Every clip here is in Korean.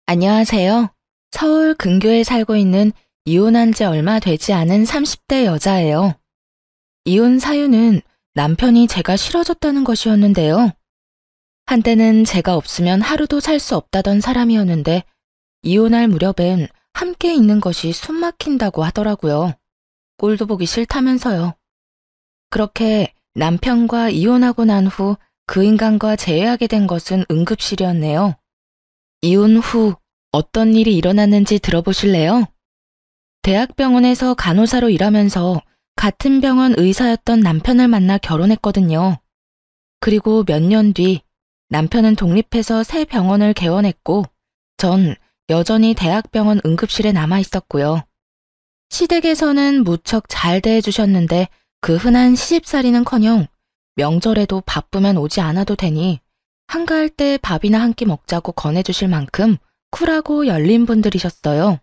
안녕하세요. 서울 근교에 살고 있는 이혼한 지 얼마 되지 않은 30대 여자예요. 이혼 사유는 남편이 제가 싫어졌다는 것이었는데요. 한때는 제가 없으면 하루도 살 수 없다던 사람이었는데 이혼할 무렵엔 함께 있는 것이 숨 막힌다고 하더라고요. 꼴도 보기 싫다면서요. 그렇게 남편과 이혼하고 난 후 그 인간과 재회하게 된 것은 응급실이었네요. 이혼 후 어떤 일이 일어났는지 들어보실래요? 대학병원에서 간호사로 일하면서 같은 병원 의사였던 남편을 만나 결혼했거든요. 그리고 몇 년 뒤 남편은 독립해서 새 병원을 개원했고 전 여전히 대학병원 응급실에 남아 있었고요. 시댁에서는 무척 잘 대해주셨는데 그 흔한 시집살이는커녕 명절에도 바쁘면 오지 않아도 되니 한가할 때 밥이나 한 끼 먹자고 권해주실 만큼 쿨하고 열린 분들이셨어요.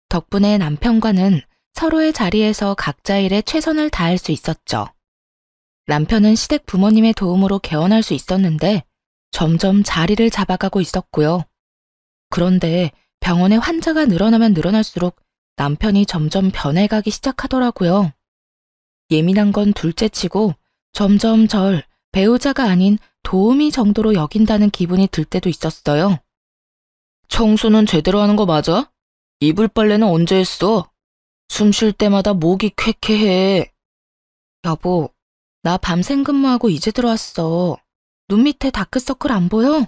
덕분에 남편과는 서로의 자리에서 각자 일에 최선을 다할 수 있었죠. 남편은 시댁 부모님의 도움으로 개원할 수 있었는데 점점 자리를 잡아가고 있었고요. 그런데 병원에 환자가 늘어나면 늘어날수록 남편이 점점 변해가기 시작하더라고요. 예민한 건 둘째치고 점점 절 배우자가 아닌 도우미 정도로 여긴다는 기분이 들 때도 있었어요. 청소는 제대로 하는 거 맞아? 이불 빨래는 언제 했어? 숨 쉴 때마다 목이 쾌쾌해. 여보, 나 밤샘 근무하고 이제 들어왔어. 눈 밑에 다크서클 안 보여?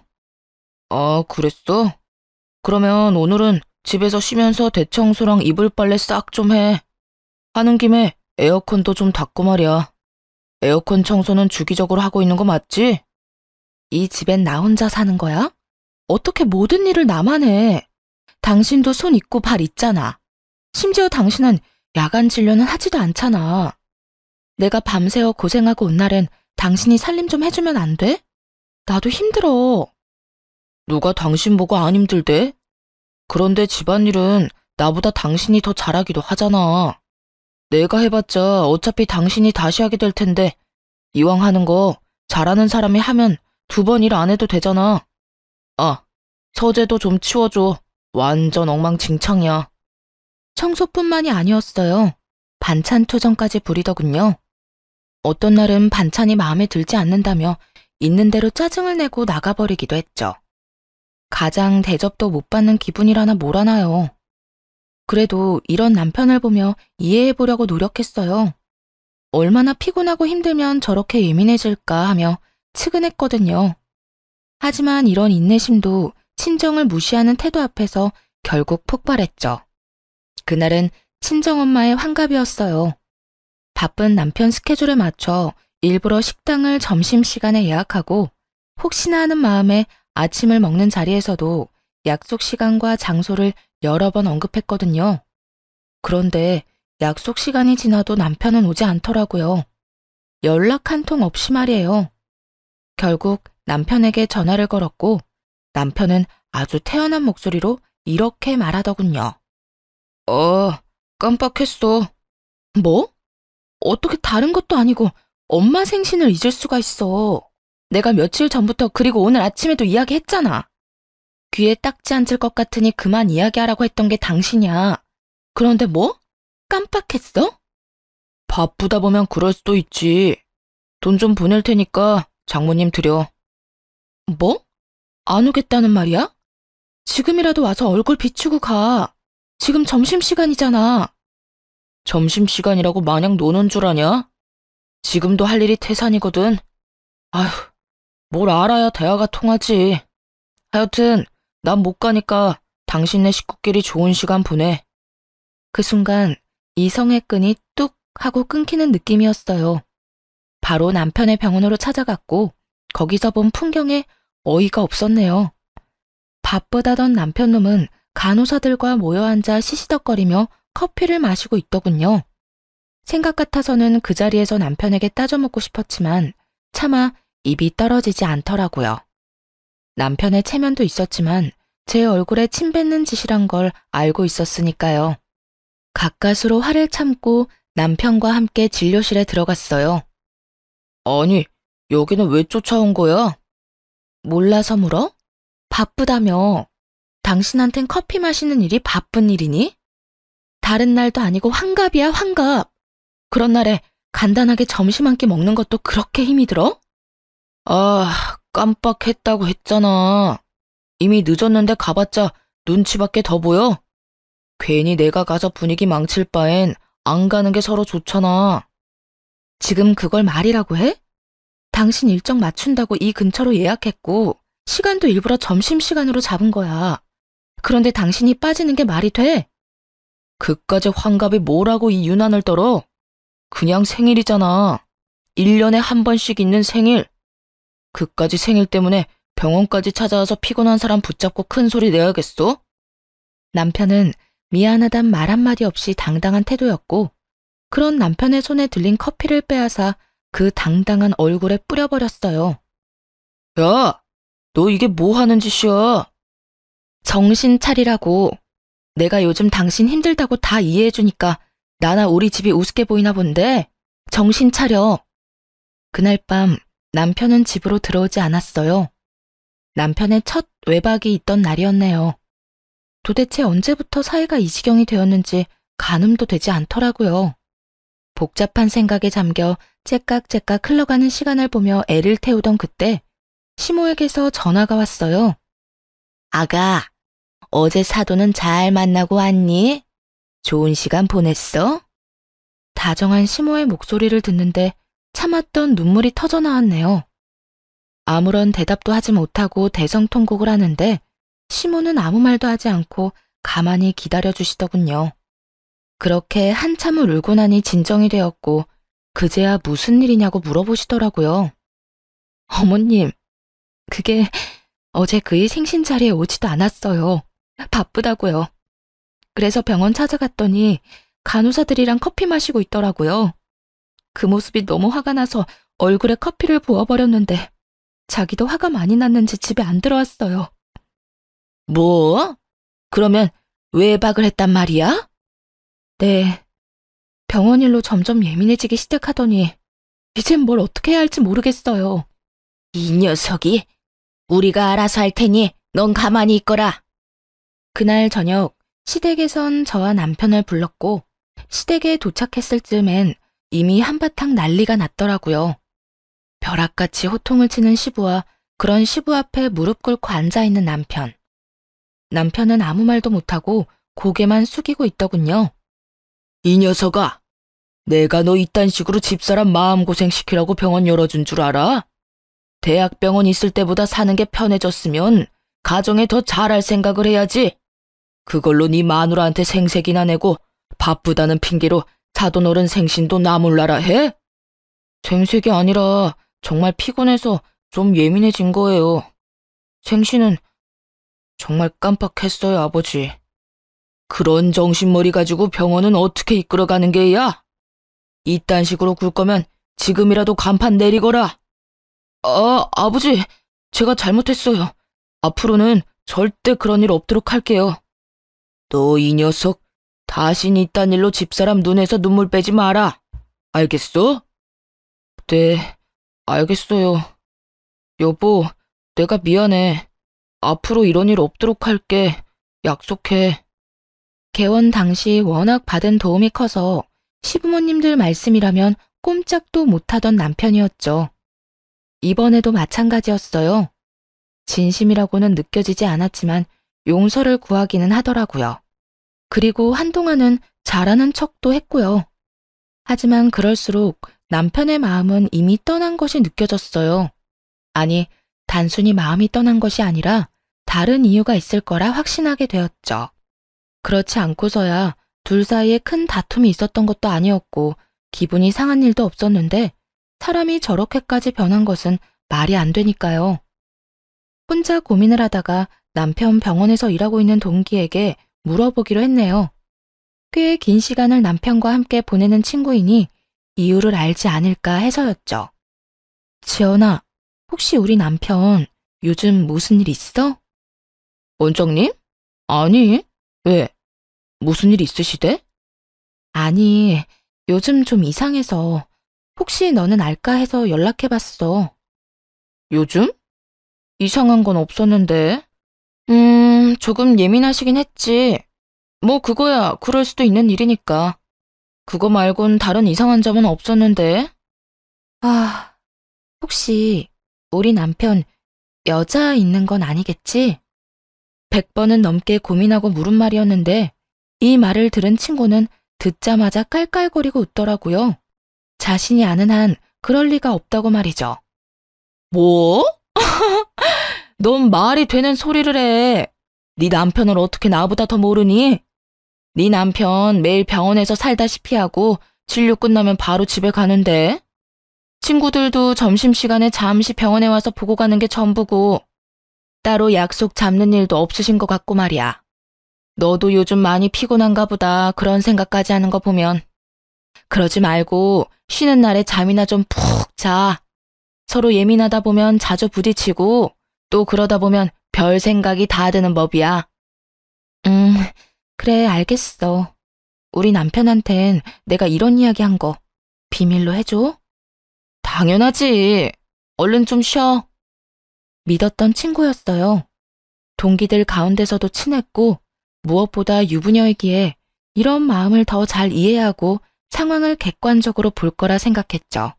아, 그랬어? 그러면 오늘은 집에서 쉬면서 대청소랑 이불 빨래 싹 좀 해. 하는 김에 에어컨도 좀 닦고 말이야. 에어컨 청소는 주기적으로 하고 있는 거 맞지? 이 집엔 나 혼자 사는 거야? 어떻게 모든 일을 나만 해? 당신도 손 있고 발 있잖아. 심지어 당신은 야간 진료는 하지도 않잖아. 내가 밤새워 고생하고 온 날엔 당신이 살림 좀 해주면 안 돼? 나도 힘들어. 누가 당신 보고 안 힘들대? 그런데 집안일은 나보다 당신이 더 잘하기도 하잖아. 내가 해봤자 어차피 당신이 다시 하게 될 텐데 이왕 하는 거 잘하는 사람이 하면 2번 일 안 해도 되잖아. 아, 서재도 좀 치워줘. 완전 엉망진창이야. 청소뿐만이 아니었어요. 반찬 투정까지 부리더군요. 어떤 날은 반찬이 마음에 들지 않는다며 있는 대로 짜증을 내고 나가버리기도 했죠. 가장 대접도 못 받는 기분이라나 뭐라나요. 그래도 이런 남편을 보며 이해해보려고 노력했어요. 얼마나 피곤하고 힘들면 저렇게 예민해질까 하며 측은했거든요. 하지만 이런 인내심도 친정을 무시하는 태도 앞에서 결국 폭발했죠. 그날은 친정엄마의 환갑이었어요. 바쁜 남편 스케줄에 맞춰 일부러 식당을 점심시간에 예약하고 혹시나 하는 마음에 아침을 먹는 자리에서도 약속 시간과 장소를 여러 번 언급했거든요. 그런데 약속 시간이 지나도 남편은 오지 않더라고요. 연락 한 통 없이 말이에요. 결국 남편에게 전화를 걸었고 남편은 아주 태연한 목소리로 이렇게 말하더군요. 깜빡했어. 뭐? 어떻게 다른 것도 아니고 엄마 생신을 잊을 수가 있어. 내가 며칠 전부터 그리고 오늘 아침에도 이야기했잖아. 귀에 딱지 앉을 것 같으니 그만 이야기하라고 했던 게 당신이야. 그런데 뭐? 깜빡했어? 바쁘다 보면 그럴 수도 있지. 돈 좀 보낼 테니까 장모님 드려. 뭐? 안 오겠다는 말이야? 지금이라도 와서 얼굴 비추고 가. 지금 점심시간이잖아. 점심시간이라고 마냥 노는 줄 아냐? 지금도 할 일이 태산이거든. 아휴, 뭘 알아야 대화가 통하지. 하여튼 난 못 가니까 당신네 식구끼리 좋은 시간 보내. 그 순간 이성의 끈이 뚝 하고 끊기는 느낌이었어요. 바로 남편의 병원으로 찾아갔고 거기서 본 풍경에 어이가 없었네요. 바쁘다던 남편놈은 간호사들과 모여 앉아 시시덕거리며 커피를 마시고 있더군요. 생각 같아서는 그 자리에서 남편에게 따져먹고 싶었지만 차마 입이 떨어지지 않더라고요. 남편의 체면도 있었지만 제 얼굴에 침 뱉는 짓이란 걸 알고 있었으니까요. 가까스로 화를 참고 남편과 함께 진료실에 들어갔어요. 아니, 여기는 왜 쫓아온 거야? 몰라서 물어? 바쁘다며. 당신한텐 커피 마시는 일이 바쁜 일이니? 다른 날도 아니고 환갑이야, 환갑. 그런 날에 간단하게 점심 한 끼 먹는 것도 그렇게 힘이 들어? 아, 깜빡했다고 했잖아. 이미 늦었는데 가봤자 눈치밖에 더 보여? 괜히 내가 가서 분위기 망칠 바엔 안 가는 게 서로 좋잖아. 지금 그걸 말이라고 해? 당신 일정 맞춘다고 이 근처로 예약했고 시간도 일부러 점심시간으로 잡은 거야. 그런데 당신이 빠지는 게 말이 돼? 그까지 환갑이 뭐라고 이 유난을 떨어? 그냥 생일이잖아. 1년에 한 번씩 있는 생일. 그까지 생일 때문에 병원까지 찾아와서 피곤한 사람 붙잡고 큰 소리 내야겠어? 남편은 미안하단 말 한마디 없이 당당한 태도였고, 그런 남편의 손에 들린 커피를 빼앗아 그 당당한 얼굴에 뿌려버렸어요. 야, 너 이게 뭐 하는 짓이야? 정신 차리라고. 내가 요즘 당신 힘들다고 다 이해해주니까 나나 우리 집이 우습게 보이나 본데 정신 차려. 그날 밤 남편은 집으로 들어오지 않았어요. 남편의 첫 외박이 있던 날이었네요. 도대체 언제부터 사이가 이 지경이 되었는지 가늠도 되지 않더라고요. 복잡한 생각에 잠겨 째깍째깍 흘러가는 시간을 보며 애를 태우던 그때 시모에게서 전화가 왔어요. 아가, 어제 사돈은 잘 만나고 왔니? 좋은 시간 보냈어? 다정한 시모의 목소리를 듣는데 참았던 눈물이 터져 나왔네요. 아무런 대답도 하지 못하고 대성통곡을 하는데 시모는 아무 말도 하지 않고 가만히 기다려주시더군요. 그렇게 한참을 울고 나니 진정이 되었고 그제야 무슨 일이냐고 물어보시더라고요. 어머님, 그게 어제 그의 생신 자리에 오지도 않았어요. 바쁘다고요. 그래서 병원 찾아갔더니 간호사들이랑 커피 마시고 있더라고요. 그 모습이 너무 화가 나서 얼굴에 커피를 부어버렸는데 자기도 화가 많이 났는지 집에 안 들어왔어요. 뭐? 그러면 외박을 했단 말이야? 네. 병원 일로 점점 예민해지기 시작하더니 이젠 뭘 어떻게 해야 할지 모르겠어요. 이 녀석이 우리가 알아서 할 테니 넌 가만히 있거라. 그날 저녁 시댁에선 저와 남편을 불렀고 시댁에 도착했을 즈음엔 이미 한바탕 난리가 났더라고요. 벼락같이 호통을 치는 시부와 그런 시부 앞에 무릎 꿇고 앉아있는 남편. 남편은 아무 말도 못하고 고개만 숙이고 있더군요. 이 녀석아, 내가 너 이딴 식으로 집사람 마음고생시키라고 병원 열어준 줄 알아? 대학병원 있을 때보다 사는 게 편해졌으면 가정에 더 잘할 생각을 해야지. 그걸로 네 마누라한테 생색이나 내고 바쁘다는 핑계로 사돈 어른 생신도 나몰라라 해? 생색이 아니라 정말 피곤해서 좀 예민해진 거예요. 생신은 정말 깜빡했어요, 아버지. 그런 정신머리 가지고 병원은 어떻게 이끌어가는 게야? 이딴 식으로 굴 거면 지금이라도 간판 내리거라. 아버지, 제가 잘못했어요. 앞으로는 절대 그런 일 없도록 할게요. 너 이 녀석, 다신 이딴 일로 집사람 눈에서 눈물 빼지 마라. 알겠어? 네, 알겠어요. 여보, 내가 미안해. 앞으로 이런 일 없도록 할게. 약속해. 개원 당시 워낙 받은 도움이 커서 시부모님들 말씀이라면 꼼짝도 못하던 남편이었죠. 이번에도 마찬가지였어요. 진심이라고는 느껴지지 않았지만 용서를 구하기는 하더라고요. 그리고 한동안은 잘하는 척도 했고요. 하지만 그럴수록 남편의 마음은 이미 떠난 것이 느껴졌어요. 아니, 단순히 마음이 떠난 것이 아니라 다른 이유가 있을 거라 확신하게 되었죠. 그렇지 않고서야 둘 사이에 큰 다툼이 있었던 것도 아니었고 기분이 상한 일도 없었는데 사람이 저렇게까지 변한 것은 말이 안 되니까요. 혼자 고민을 하다가 남편 병원에서 일하고 있는 동기에게 물어보기로 했네요. 꽤 긴 시간을 남편과 함께 보내는 친구이니 이유를 알지 않을까 해서였죠. 지연아, 혹시 우리 남편 요즘 무슨 일 있어? 원장님? 아니, 왜? 무슨 일 있으시대? 아니, 요즘 좀 이상해서 혹시 너는 알까 해서 연락해봤어. 요즘? 이상한 건 없었는데. 조금 예민하시긴 했지. 뭐 그거야 그럴 수도 있는 일이니까. 그거 말곤 다른 이상한 점은 없었는데. 아, 혹시 우리 남편 여자 있는 건 아니겠지? 100번은 넘게 고민하고 물은 말이었는데 이 말을 들은 친구는 듣자마자 깔깔거리고 웃더라고요. 자신이 아는 한 그럴 리가 없다고 말이죠. 뭐? 넌 말이 되는 소리를 해. 네 남편을 어떻게 나보다 더 모르니? 네 남편 매일 병원에서 살다시피 하고 진료 끝나면 바로 집에 가는데. 친구들도 점심시간에 잠시 병원에 와서 보고 가는 게 전부고 따로 약속 잡는 일도 없으신 것 같고 말이야. 너도 요즘 많이 피곤한가 보다 그런 생각까지 하는 거 보면. 그러지 말고 쉬는 날에 잠이나 좀 푹 자. 서로 예민하다 보면 자주 부딪히고 또 그러다 보면 별 생각이 다 드는 법이야. 그래 알겠어. 우리 남편한텐 내가 이런 이야기 한 거 비밀로 해줘? 당연하지. 얼른 좀 쉬어. 믿었던 친구였어요. 동기들 가운데서도 친했고 무엇보다 유부녀이기에 이런 마음을 더 잘 이해하고 상황을 객관적으로 볼 거라 생각했죠.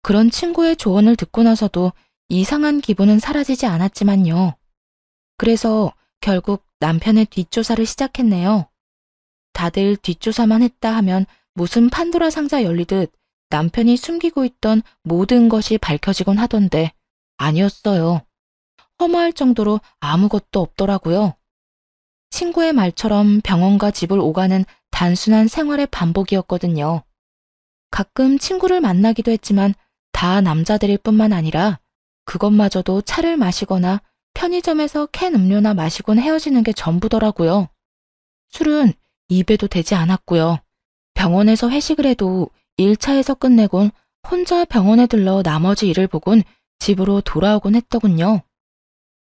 그런 친구의 조언을 듣고 나서도 이상한 기분은 사라지지 않았지만요. 그래서 결국 남편의 뒷조사를 시작했네요. 다들 뒷조사만 했다 하면 무슨 판도라 상자 열리듯 남편이 숨기고 있던 모든 것이 밝혀지곤 하던데 아니었어요. 허무할 정도로 아무것도 없더라고요. 친구의 말처럼 병원과 집을 오가는 단순한 생활의 반복이었거든요. 가끔 친구를 만나기도 했지만 다 남자들일 뿐만 아니라 그것마저도 차를 마시거나 편의점에서 캔 음료나 마시곤 헤어지는 게 전부더라고요. 술은 입에도 대지 않았고요. 병원에서 회식을 해도 1차에서 끝내곤 혼자 병원에 들러 나머지 일을 보곤 집으로 돌아오곤 했더군요.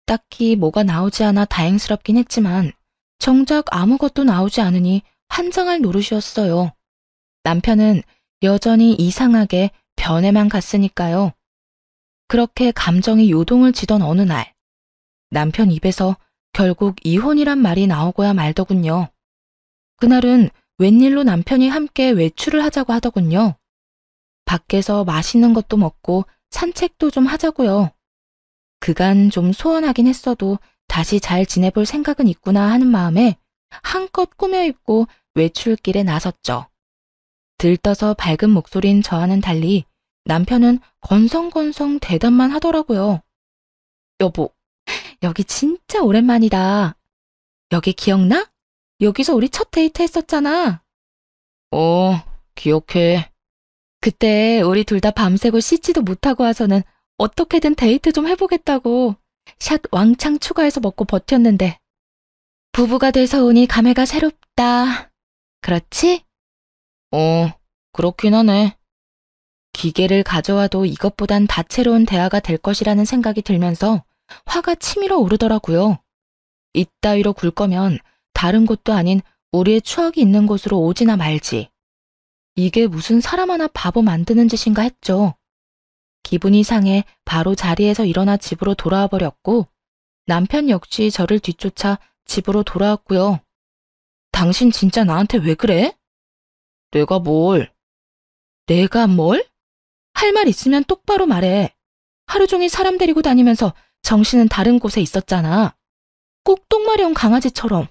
딱히 뭐가 나오지 않아 다행스럽긴 했지만 정작 아무것도 나오지 않으니 환장할 노릇이었어요. 남편은 여전히 이상하게 변해만 갔으니까요. 그렇게 감정이 요동을 지던 어느 날, 남편 입에서 결국 이혼이란 말이 나오고야 말더군요. 그날은 웬일로 남편이 함께 외출을 하자고 하더군요. 밖에서 맛있는 것도 먹고 산책도 좀 하자고요. 그간 좀 소원하긴 했어도 다시 잘 지내볼 생각은 있구나 하는 마음에 한껏 꾸며입고 외출길에 나섰죠. 들떠서 밝은 목소리인 저와는 달리 남편은 건성건성 대답만 하더라고요. 여보, 여기 진짜 오랜만이다. 여기 기억나? 여기서 우리 첫 데이트 했었잖아. 기억해. 그때 우리 둘 다 밤새고 씻지도 못하고 와서는 어떻게든 데이트 좀 해보겠다고 샷 왕창 추가해서 먹고 버텼는데 부부가 돼서 오니 감회가 새롭다. 그렇지? 그렇긴 하네. 기계를 가져와도 이것보단 다채로운 대화가 될 것이라는 생각이 들면서 화가 치밀어 오르더라고요. 이따위로 굴 거면 다른 곳도 아닌 우리의 추억이 있는 곳으로 오지나 말지. 이게 무슨 사람 하나 바보 만드는 짓인가 했죠. 기분이 상해 바로 자리에서 일어나 집으로 돌아와 버렸고 남편 역시 저를 뒤쫓아 집으로 돌아왔고요. 당신 진짜 나한테 왜 그래? 내가 뭘? 내가 뭘? 할 말 있으면 똑바로 말해. 하루 종일 사람 데리고 다니면서 정신은 다른 곳에 있었잖아. 꼭 똥마려운 강아지처럼.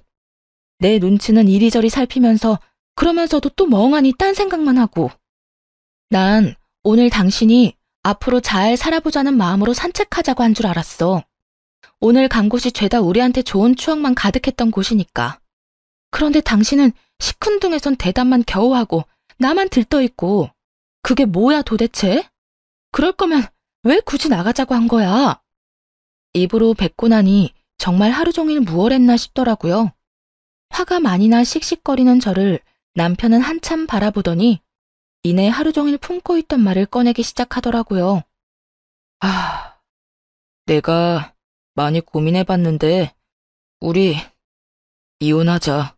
내 눈치는 이리저리 살피면서 그러면서도 또 멍하니 딴 생각만 하고. 난 오늘 당신이 앞으로 잘 살아보자는 마음으로 산책하자고 한 줄 알았어. 오늘 간 곳이 죄다 우리한테 좋은 추억만 가득했던 곳이니까. 그런데 당신은 시큰둥해선 대답만 겨우 하고 나만 들떠있고 그게 뭐야 도대체? 그럴 거면 왜 굳이 나가자고 한 거야? 입으로 뱉고 나니 정말 하루 종일 무얼했나 싶더라고요. 화가 많이 나 씩씩거리는 저를 남편은 한참 바라보더니 이내 하루 종일 품고 있던 말을 꺼내기 시작하더라고요. 내가 많이 고민해봤는데 우리 이혼하자.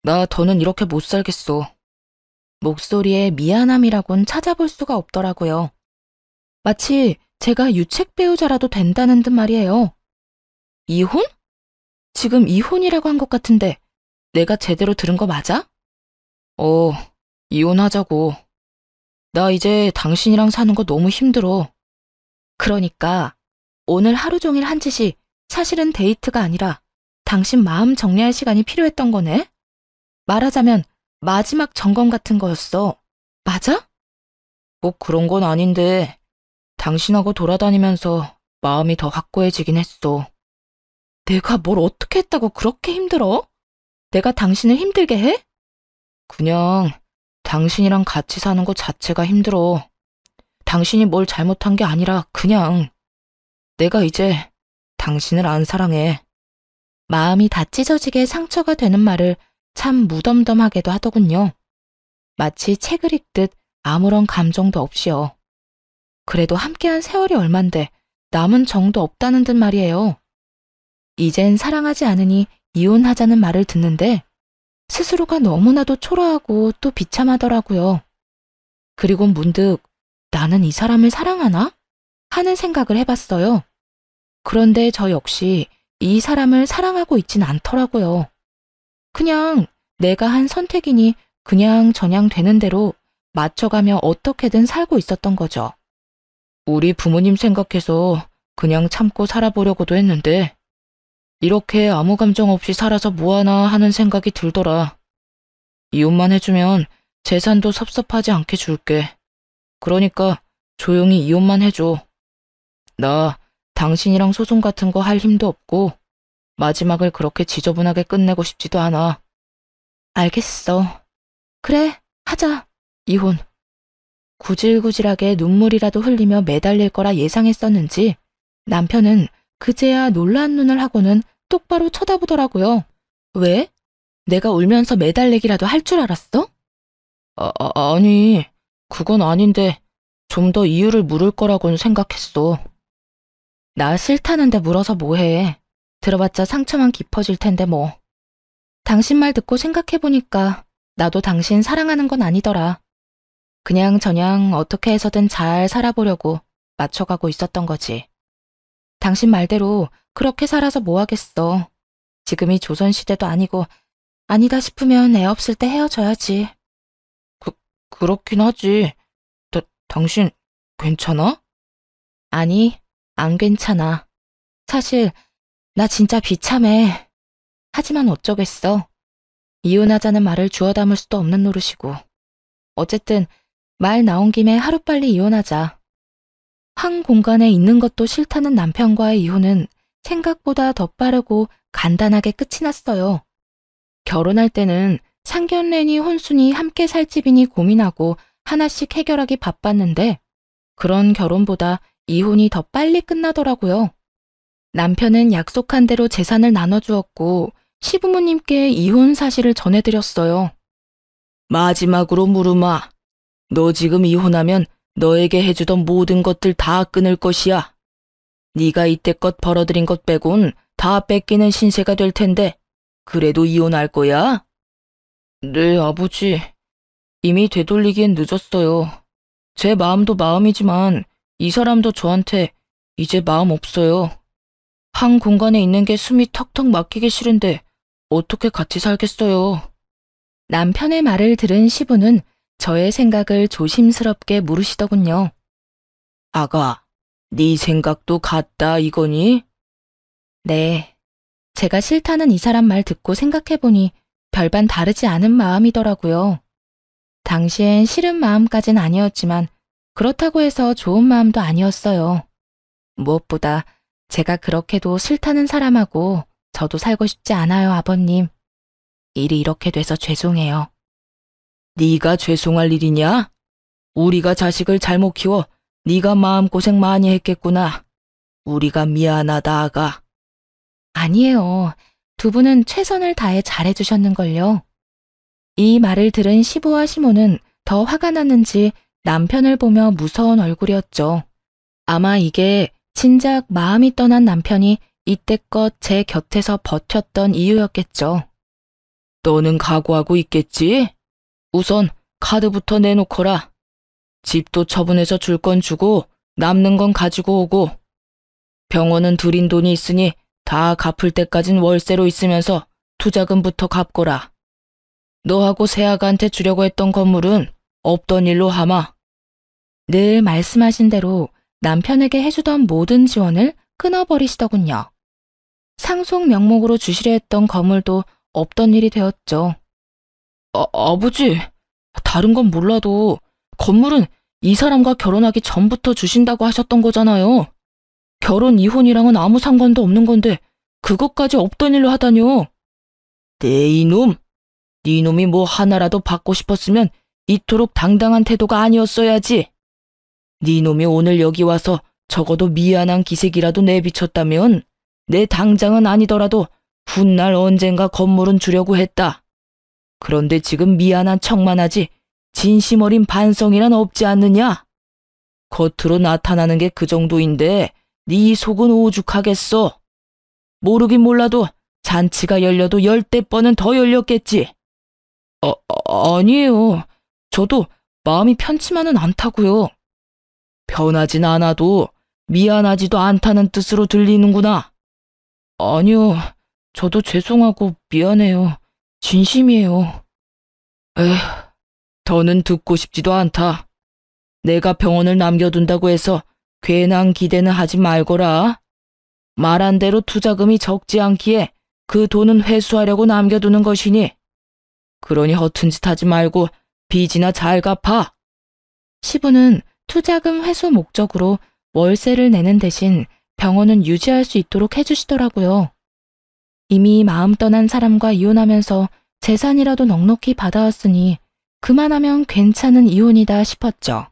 나 더는 이렇게 못 살겠어. 목소리에 미안함이라곤 찾아볼 수가 없더라고요. 마치 제가 유책 배우자라도 된다는 듯 말이에요. 이혼? 지금 이혼이라고 한 것 같은데 내가 제대로 들은 거 맞아? 이혼하자고. 나 이제 당신이랑 사는 거 너무 힘들어. 그러니까 오늘 하루 종일 한 짓이 사실은 데이트가 아니라 당신 마음 정리할 시간이 필요했던 거네? 말하자면 마지막 점검 같은 거였어. 맞아? 꼭 그런 건 아닌데 당신하고 돌아다니면서 마음이 더 확고해지긴 했어. 내가 뭘 어떻게 했다고 그렇게 힘들어? 내가 당신을 힘들게 해? 그냥 당신이랑 같이 사는 것 자체가 힘들어. 당신이 뭘 잘못한 게 아니라 그냥 내가 이제 당신을 안 사랑해. 마음이 다 찢어지게 상처가 되는 말을 참 무덤덤하게도 하더군요. 마치 책을 읽듯 아무런 감정도 없이요. 그래도 함께한 세월이 얼만데 남은 정도 없다는 듯 말이에요. 이젠 사랑하지 않으니 이혼하자는 말을 듣는데 스스로가 너무나도 초라하고 또 비참하더라고요. 그리고 문득 나는 이 사람을 사랑하나? 하는 생각을 해봤어요. 그런데 저 역시 이 사람을 사랑하고 있진 않더라고요. 그냥 내가 한 선택이니 그냥 저냥 되는 대로 맞춰가며 어떻게든 살고 있었던 거죠. 우리 부모님 생각해서 그냥 참고 살아보려고도 했는데 이렇게 아무 감정 없이 살아서 뭐하나 하는 생각이 들더라. 이혼만 해주면 재산도 섭섭하지 않게 줄게. 그러니까 조용히 이혼만 해줘. 나 당신이랑 소송 같은 거 할 힘도 없고 마지막을 그렇게 지저분하게 끝내고 싶지도 않아. 알겠어. 그래, 하자. 이혼. 구질구질하게 눈물이라도 흘리며 매달릴 거라 예상했었는지 남편은 그제야 놀란 눈을 하고는 똑바로 쳐다보더라고요. 왜? 내가 울면서 매달리기라도 할 줄 알았어? 아니, 그건 아닌데 좀 더 이유를 물을 거라고는 생각했어. 나 싫다는데 물어서 뭐해. 들어봤자 상처만 깊어질 텐데 뭐. 당신 말 듣고 생각해보니까 나도 당신 사랑하는 건 아니더라. 그냥 저냥 어떻게 해서든 잘 살아보려고 맞춰가고 있었던 거지. 당신 말대로 그렇게 살아서 뭐 하겠어. 지금이 조선시대도 아니고 아니다 싶으면 애 없을 때 헤어져야지. 그렇긴 하지. 당신 괜찮아? 아니, 안 괜찮아. 사실 나 진짜 비참해. 하지만 어쩌겠어. 이혼하자는 말을 주워 담을 수도 없는 노릇이고. 어쨌든 말 나온 김에 하루빨리 이혼하자. 한 공간에 있는 것도 싫다는 남편과의 이혼은 생각보다 더 빠르고 간단하게 끝이 났어요. 결혼할 때는 상견례니 혼수니 함께 살 집이니 고민하고 하나씩 해결하기 바빴는데 그런 결혼보다 이혼이 더 빨리 끝나더라고요. 남편은 약속한 대로 재산을 나눠주었고 시부모님께 이혼 사실을 전해드렸어요. 마지막으로 물으마. 너 지금 이혼하면 너에게 해주던 모든 것들 다 끊을 것이야. 네가 이때껏 벌어들인 것 빼곤 다 뺏기는 신세가 될 텐데 그래도 이혼할 거야? 네, 아버지. 이미 되돌리기엔 늦었어요. 제 마음도 마음이지만 이 사람도 저한테 이제 마음 없어요. 한 공간에 있는 게 숨이 턱턱 막히기 싫은데 어떻게 같이 살겠어요. 남편의 말을 들은 시부는 저의 생각을 조심스럽게 물으시더군요. 아가, 네 생각도 같다 이거니? 네. 제가 싫다는 이 사람 말 듣고 생각해보니 별반 다르지 않은 마음이더라고요. 당시엔 싫은 마음까진 아니었지만 그렇다고 해서 좋은 마음도 아니었어요. 무엇보다 제가 그렇게도 싫다는 사람하고 저도 살고 싶지 않아요, 아버님. 일이 이렇게 돼서 죄송해요. 네가 죄송할 일이냐? 우리가 자식을 잘못 키워 네가 마음고생 많이 했겠구나. 우리가 미안하다, 아가. 아니에요. 두 분은 최선을 다해 잘해주셨는걸요. 이 말을 들은 시부와 시모는 더 화가 났는지 남편을 보며 무서운 얼굴이었죠. 아마 이게 진작 마음이 떠난 남편이 이때껏 제 곁에서 버텼던 이유였겠죠. 너는 각오하고 있겠지? 우선 카드부터 내놓거라. 집도 처분해서 줄 건 주고 남는 건 가지고 오고 병원은 들인 돈이 있으니 다 갚을 때까진 월세로 있으면서 투자금부터 갚거라. 너하고 세아가한테 주려고 했던 건물은 없던 일로 하마. 늘 말씀하신 대로 남편에게 해주던 모든 지원을 끊어버리시더군요. 상속 명목으로 주시려 했던 건물도 없던 일이 되었죠. 아버지, 다른 건 몰라도 건물은 이 사람과 결혼하기 전부터 주신다고 하셨던 거잖아요. 결혼 이혼이랑은 아무 상관도 없는 건데 그것까지 없던 일로 하다뇨. 네 이놈, 네 놈이 뭐 하나라도 받고 싶었으면 이토록 당당한 태도가 아니었어야지. 네 놈이 오늘 여기 와서 적어도 미안한 기색이라도 내비쳤다면 내 당장은 아니더라도 훗날 언젠가 건물은 주려고 했다. 그런데 지금 미안한 척만 하지 진심 어린 반성이란 없지 않느냐? 겉으로 나타나는 게 그 정도인데 네 속은 오죽하겠어. 모르긴 몰라도 잔치가 열려도 10대 번은 더 열렸겠지. 아니에요. 저도 마음이 편치만은 않다고요. 편하진 않아도 미안하지도 않다는 뜻으로 들리는구나. 아니요. 저도 죄송하고 미안해요. 진심이에요. 에휴, 더는 듣고 싶지도 않다. 내가 병원을 남겨둔다고 해서 괜한 기대는 하지 말거라. 말한 대로 투자금이 적지 않기에 그 돈은 회수하려고 남겨두는 것이니. 그러니 허튼 짓 하지 말고 빚이나 잘 갚아. 시부는 투자금 회수 목적으로 월세를 내는 대신 병원은 유지할 수 있도록 해주시더라고요. 이미 마음 떠난 사람과 이혼하면서 재산이라도 넉넉히 받아왔으니 그만하면 괜찮은 이혼이다 싶었죠.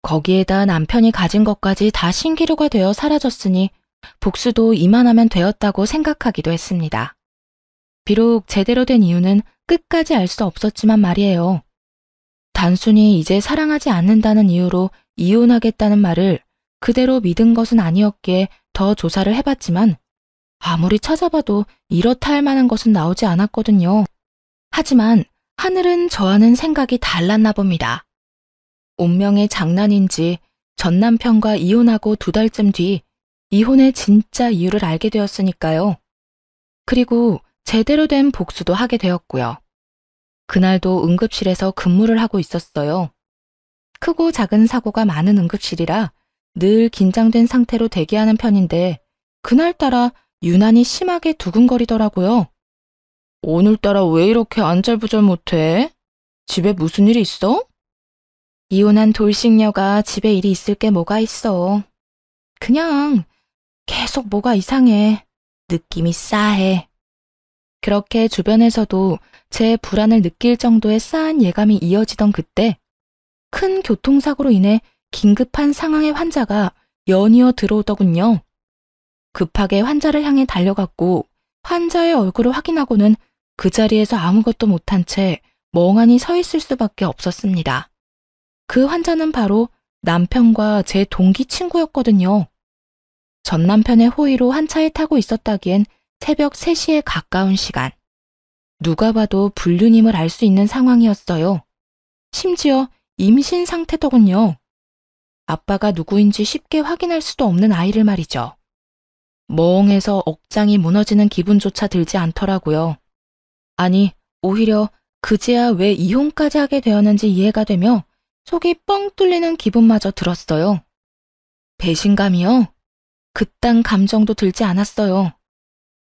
거기에다 남편이 가진 것까지 다 신기루가 되어 사라졌으니 복수도 이만하면 되었다고 생각하기도 했습니다. 비록 제대로 된 이유는 끝까지 알 수 없었지만 말이에요. 단순히 이제 사랑하지 않는다는 이유로 이혼하겠다는 말을 그대로 믿은 것은 아니었기에 더 조사를 해봤지만 아무리 찾아봐도 이렇다 할 만한 것은 나오지 않았거든요. 하지만 하늘은 저와는 생각이 달랐나 봅니다. 운명의 장난인지 전 남편과 이혼하고 2달쯤 뒤 이혼의 진짜 이유를 알게 되었으니까요. 그리고 제대로 된 복수도 하게 되었고요. 그날도 응급실에서 근무를 하고 있었어요. 크고 작은 사고가 많은 응급실이라 늘 긴장된 상태로 대기하는 편인데 그날따라 유난히 심하게 두근거리더라고요. 오늘따라 왜 이렇게 안절부절 못해? 집에 무슨 일이 있어? 이혼한 돌싱녀가 집에 일이 있을 게 뭐가 있어. 그냥 계속 뭐가 이상해. 느낌이 싸해. 그렇게 주변에서도 제 불안을 느낄 정도의 싸한 예감이 이어지던 그때 큰 교통사고로 인해 긴급한 상황의 환자가 연이어 들어오더군요. 급하게 환자를 향해 달려갔고 환자의 얼굴을 확인하고는 그 자리에서 아무것도 못한 채 멍하니 서 있을 수밖에 없었습니다. 그 환자는 바로 남편과 제 동기 친구였거든요. 전 남편의 호의로 한 차에 타고 있었다기엔 새벽 3시에 가까운 시간. 누가 봐도 불륜임을 알 수 있는 상황이었어요. 심지어 임신 상태더군요. 아빠가 누구인지 쉽게 확인할 수도 없는 아이를 말이죠. 멍해서 억장이 무너지는 기분조차 들지 않더라고요. 아니, 오히려 그제야 왜 이혼까지 하게 되었는지 이해가 되며 속이 뻥 뚫리는 기분마저 들었어요. 배신감이요? 그딴 감정도 들지 않았어요.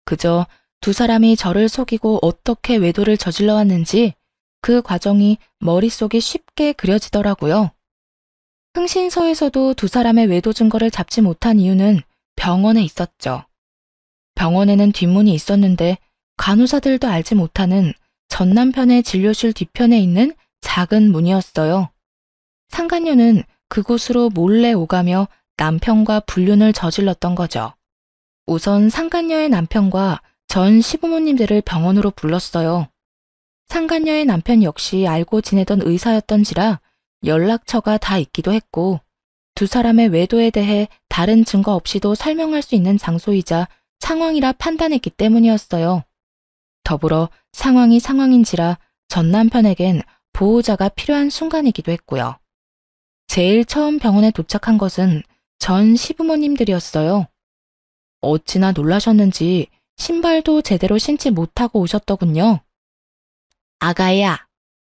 그저 두 사람이 저를 속이고 어떻게 외도를 저질러 왔는지 그 과정이 머릿속에 쉽게 그려지더라고요. 흥신소에서도 두 사람의 외도 증거를 잡지 못한 이유는 병원에 있었죠. 병원에는 뒷문이 있었는데 간호사들도 알지 못하는 전 남편의 진료실 뒤편에 있는 작은 문이었어요. 상간녀는 그곳으로 몰래 오가며 남편과 불륜을 저질렀던 거죠. 우선 상간녀의 남편과 전 시부모님들을 병원으로 불렀어요. 상간녀의 남편 역시 알고 지내던 의사였던지라 연락처가 다 있기도 했고 두 사람의 외도에 대해 다른 증거 없이도 설명할 수 있는 장소이자 상황이라 판단했기 때문이었어요. 더불어 상황이 상황인지라 전 남편에겐 보호자가 필요한 순간이기도 했고요. 제일 처음 병원에 도착한 것은 전 시부모님들이었어요. 어찌나 놀라셨는지 신발도 제대로 신지 못하고 오셨더군요. 아가야,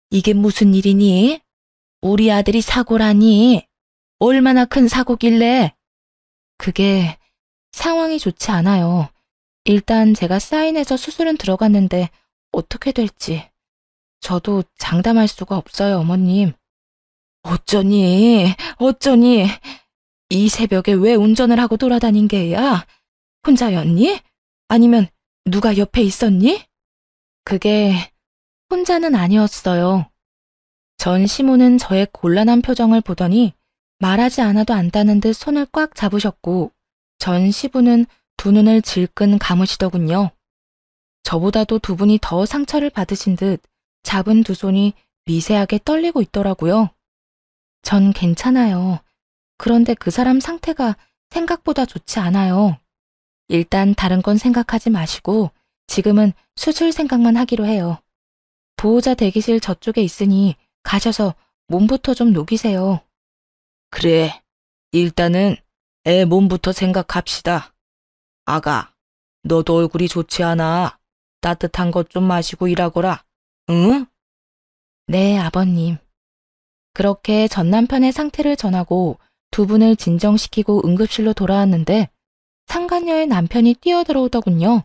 이게 무슨 일이니? 우리 아들이 사고라니? 얼마나 큰 사고길래? 그게 상황이 좋지 않아요. 일단 제가 사인해서 수술은 들어갔는데 어떻게 될지. 저도 장담할 수가 없어요, 어머님. 어쩌니? 이 새벽에 왜 운전을 하고 돌아다닌 게야? 혼자였니? 아니면 누가 옆에 있었니? 그게 혼자는 아니었어요. 전 시모는 저의 곤란한 표정을 보더니 말하지 않아도 안다는 듯 손을 꽉 잡으셨고 전 시부는 두 눈을 질끈 감으시더군요. 저보다도 두 분이 더 상처를 받으신 듯 잡은 두 손이 미세하게 떨리고 있더라고요. 전 괜찮아요. 그런데 그 사람 상태가 생각보다 좋지 않아요. 일단 다른 건 생각하지 마시고 지금은 수술 생각만 하기로 해요. 보호자 대기실 저쪽에 있으니 가셔서 몸부터 좀 녹이세요. 그래, 일단은 애 몸부터 생각합시다. 아가, 너도 얼굴이 좋지 않아. 따뜻한 것 좀 마시고 일하거라. 응? 네, 아버님. 그렇게 전 남편의 상태를 전하고 두 분을 진정시키고 응급실로 돌아왔는데 상간녀의 남편이 뛰어들어오더군요.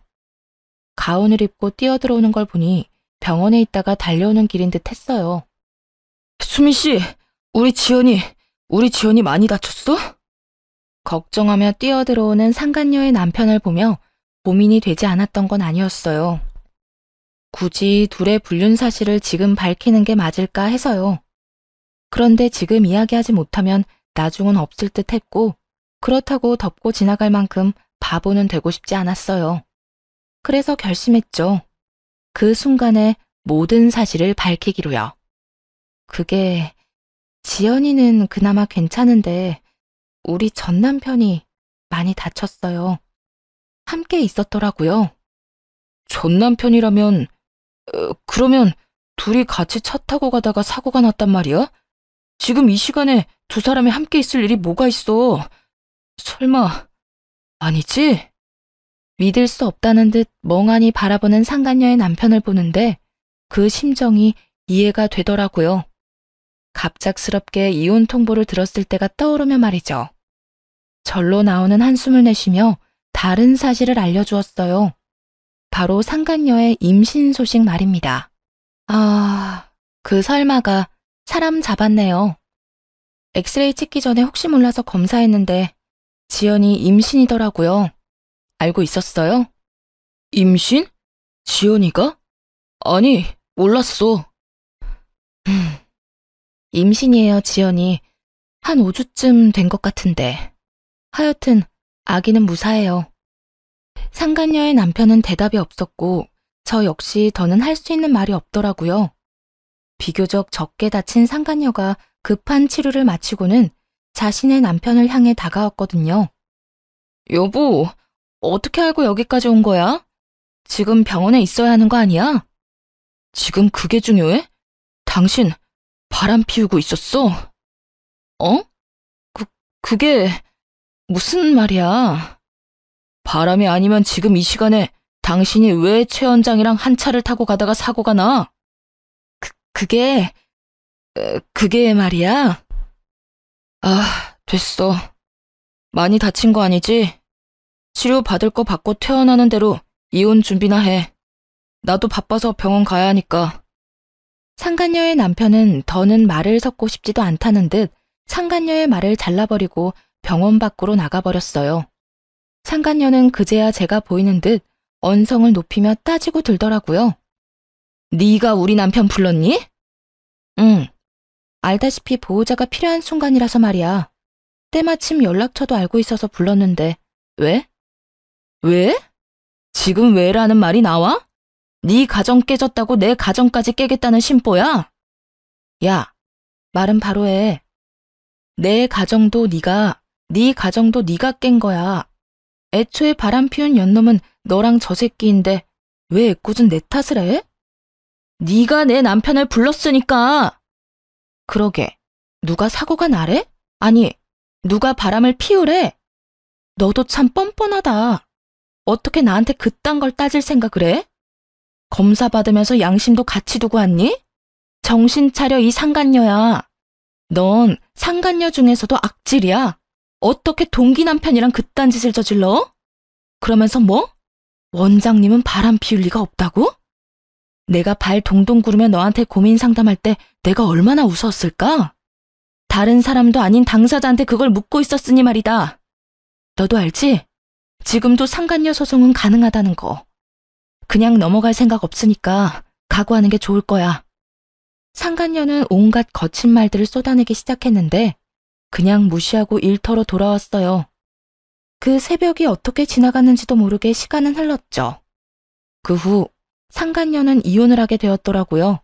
가운을 입고 뛰어들어오는 걸 보니 병원에 있다가 달려오는 길인 듯 했어요. 수민 씨, 우리 지연이 많이 다쳤어? 걱정하며 뛰어들어오는 상간녀의 남편을 보며 고민이 되지 않았던 건 아니었어요. 굳이 둘의 불륜 사실을 지금 밝히는 게 맞을까 해서요. 그런데 지금 이야기하지 못하면 나중은 없을 듯 했고 그렇다고 덮고 지나갈 만큼 바보는 되고 싶지 않았어요. 그래서 결심했죠. 그 순간에 모든 사실을 밝히기로요. 그게 지연이는 그나마 괜찮은데 우리 전 남편이 많이 다쳤어요. 함께 있었더라고요. 전 남편이라면 그러면 둘이 같이 차 타고 가다가 사고가 났단 말이야? 지금 이 시간에 두 사람이 함께 있을 일이 뭐가 있어? 설마 아니지? 믿을 수 없다는 듯 멍하니 바라보는 상간녀의 남편을 보는데 그 심정이 이해가 되더라고요. 갑작스럽게 이혼 통보를 들었을 때가 떠오르며 말이죠. 절로 나오는 한숨을 내쉬며 다른 사실을 알려주었어요. 바로 상간녀의 임신 소식 말입니다. 아, 그 설마가 사람 잡았네요. 엑스레이 찍기 전에 혹시 몰라서 검사했는데 지연이 임신이더라고요. 알고 있었어요? 임신? 지연이가? 아니, 몰랐어. 임신이에요, 지연이. 한 5주쯤 된 것 같은데. 하여튼 아기는 무사해요. 상간녀의 남편은 대답이 없었고 저 역시 더는 할 수 있는 말이 없더라고요. 비교적 적게 다친 상간녀가 급한 치료를 마치고는 자신의 남편을 향해 다가왔거든요. 여보, 어떻게 알고 여기까지 온 거야? 지금 병원에 있어야 하는 거 아니야? 지금 그게 중요해? 당신 바람 피우고 있었어? 어? 그게 무슨 말이야? 바람이 아니면 지금 이 시간에 당신이 왜 최 원장이랑 한 차를 타고 가다가 사고가 나? 그게 말이야? 아, 됐어. 많이 다친 거 아니지? 치료 받을 거 받고 퇴원하는 대로 이혼 준비나 해. 나도 바빠서 병원 가야 하니까. 상간녀의 남편은 더는 말을 섞고 싶지도 않다는 듯 상간녀의 말을 잘라버리고 병원 밖으로 나가버렸어요. 상간녀는 그제야 제가 보이는 듯 언성을 높이며 따지고 들더라고요. 네가 우리 남편 불렀니? 응. 알다시피 보호자가 필요한 순간이라서 말이야. 때마침 연락처도 알고 있어서 불렀는데 왜? 왜? 지금 왜라는 말이 나와? 네 가정 깨졌다고 내 가정까지 깨겠다는 심보야? 야, 말은 바로 해. 내 가정도 네가, 네 가정도 네가 깬 거야. 애초에 바람 피운 연놈은 너랑 저 새끼인데 왜 애꿎은 내 탓을 해? 네가 내 남편을 불렀으니까. 그러게, 누가 사고가 나래? 아니, 누가 바람을 피우래? 너도 참 뻔뻔하다. 어떻게 나한테 그딴 걸 따질 생각을 해? 검사 받으면서 양심도 같이 두고 왔니? 정신 차려, 이 상간녀야. 넌 상간녀 중에서도 악질이야. 어떻게 동기 남편이랑 그딴 짓을 저질러? 그러면서 뭐? 원장님은 바람 피울 리가 없다고? 내가 발 동동 구르며 너한테 고민 상담할 때 내가 얼마나 웃었을까? 다른 사람도 아닌 당사자한테 그걸 묻고 있었으니 말이다. 너도 알지? 지금도 상간녀 소송은 가능하다는 거. 그냥 넘어갈 생각 없으니까 각오하는 게 좋을 거야. 상간녀는 온갖 거친 말들을 쏟아내기 시작했는데 그냥 무시하고 일터로 돌아왔어요. 그 새벽이 어떻게 지나갔는지도 모르게 시간은 흘렀죠. 그 후 상간녀는 이혼을 하게 되었더라고요.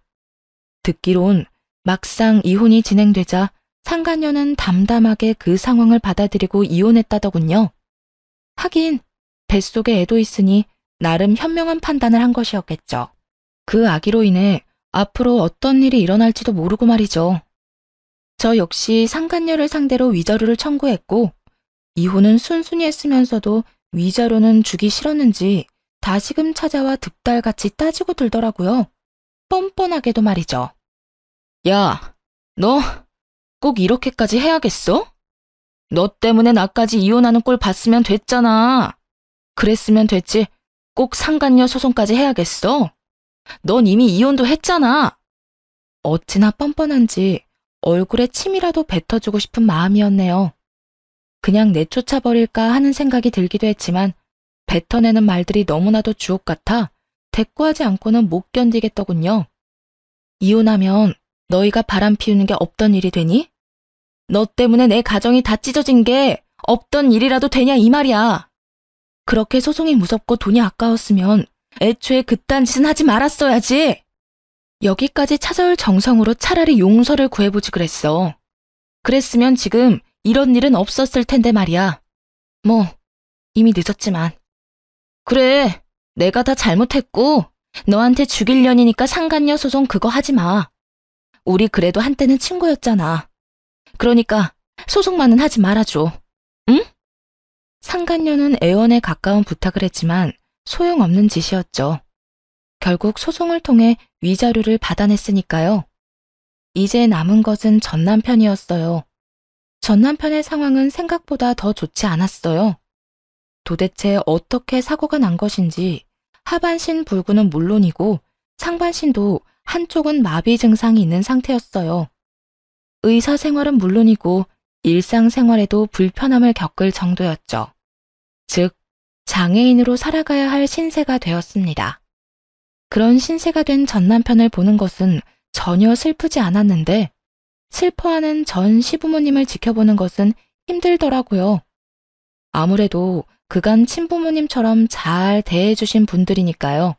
듣기론 막상 이혼이 진행되자 상간녀는 담담하게 그 상황을 받아들이고 이혼했다더군요. 하긴 뱃속에 애도 있으니 나름 현명한 판단을 한 것이었겠죠. 그 아기로 인해 앞으로 어떤 일이 일어날지도 모르고 말이죠. 저 역시 상간녀를 상대로 위자료를 청구했고 이혼은 순순히 했으면서도 위자료는 주기 싫었는지 다시금 찾아와 득달같이 따지고 들더라고요. 뻔뻔하게도 말이죠. 야, 너 꼭 이렇게까지 해야겠어? 너 때문에 나까지 이혼하는 꼴 봤으면 됐잖아. 그랬으면 됐지. 꼭 상간녀 소송까지 해야겠어? 넌 이미 이혼도 했잖아. 어찌나 뻔뻔한지 얼굴에 침이라도 뱉어주고 싶은 마음이었네요. 그냥 내쫓아버릴까 하는 생각이 들기도 했지만 뱉어내는 말들이 너무나도 주옥 같아 대꾸하지 않고는 못 견디겠더군요. 이혼하면 너희가 바람 피우는 게 없던 일이 되니? 너 때문에 내 가정이 다 찢어진 게 없던 일이라도 되냐 이 말이야. 그렇게 소송이 무섭고 돈이 아까웠으면 애초에 그딴 짓은 하지 말았어야지. 여기까지 찾아올 정성으로 차라리 용서를 구해보지 그랬어. 그랬으면 지금 이런 일은 없었을 텐데 말이야. 뭐 이미 늦었지만. 그래, 내가 다 잘못했고 너한테 죽일 년이니까 상간녀 소송 그거 하지 마. 우리 그래도 한때는 친구였잖아. 그러니까 소송만은 하지 말아줘. 응? 상간녀는 애원에 가까운 부탁을 했지만 소용없는 짓이었죠. 결국 소송을 통해 위자료를 받아냈으니까요. 이제 남은 것은 전 남편이었어요. 전 남편의 상황은 생각보다 더 좋지 않았어요. 도대체 어떻게 사고가 난 것인지 하반신 불구는 물론이고 상반신도 한쪽은 마비 증상이 있는 상태였어요. 의사 생활은 물론이고 일상생활에도 불편함을 겪을 정도였죠. 즉, 장애인으로 살아가야 할 신세가 되었습니다. 그런 신세가 된 전 남편을 보는 것은 전혀 슬프지 않았는데 슬퍼하는 전 시부모님을 지켜보는 것은 힘들더라고요. 아무래도 그간 친부모님처럼 잘 대해주신 분들이니까요.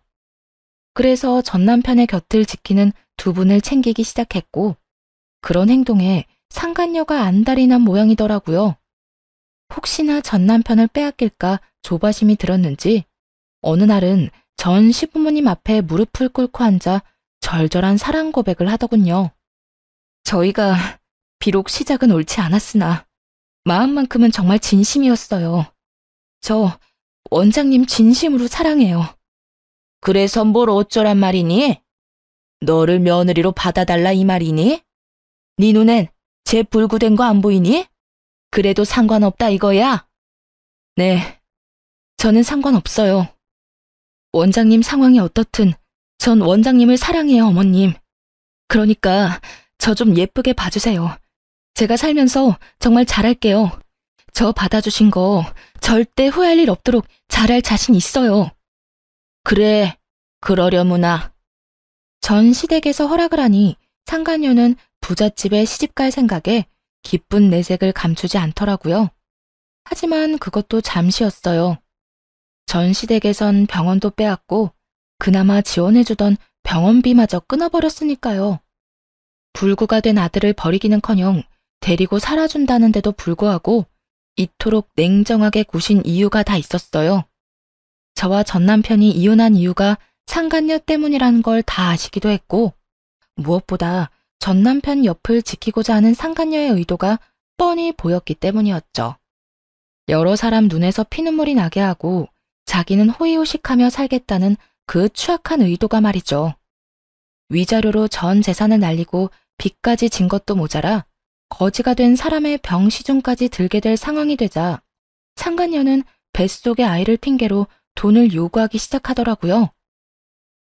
그래서 전 남편의 곁을 지키는 두 분을 챙기기 시작했고 그런 행동에 상간녀가 안달이 난 모양이더라고요. 혹시나 전 남편을 빼앗길까 조바심이 들었는지 어느 날은 전 시부모님 앞에 무릎을 꿇고 앉아 절절한 사랑 고백을 하더군요. 저희가 비록 시작은 옳지 않았으나 마음만큼은 정말 진심이었어요. 저 원장님 진심으로 사랑해요. 그래서 뭘 어쩌란 말이니? 너를 며느리로 받아달라 이 말이니? 네 눈엔 제 불구된 거 안 보이니? 그래도 상관없다 이거야? 네, 저는 상관없어요. 원장님 상황이 어떻든 전 원장님을 사랑해요, 어머님. 그러니까 저 좀 예쁘게 봐주세요. 제가 살면서 정말 잘할게요. 저 받아주신 거 절대 후회할 일 없도록 잘할 자신 있어요. 그래, 그러려무나. 전 시댁에서 허락을 하니 상간녀는 부잣집에 시집갈 생각에 기쁜 내색을 감추지 않더라고요. 하지만 그것도 잠시였어요. 전 시댁에선 병원도 빼앗고 그나마 지원해주던 병원비마저 끊어버렸으니까요. 불구가 된 아들을 버리기는커녕 데리고 살아준다는데도 불구하고 이토록 냉정하게 구신 이유가 다 있었어요. 저와 전 남편이 이혼한 이유가 상간녀 때문이라는 걸 다 아시기도 했고 무엇보다 전 남편 옆을 지키고자 하는 상간녀의 의도가 뻔히 보였기 때문이었죠. 여러 사람 눈에서 피눈물이 나게 하고 자기는 호의호식하며 살겠다는 그 추악한 의도가 말이죠. 위자료로 전 재산을 날리고 빚까지 진 것도 모자라 거지가 된 사람의 병시중까지 들게 될 상황이 되자 상간녀는 뱃속의 아이를 핑계로 돈을 요구하기 시작하더라고요.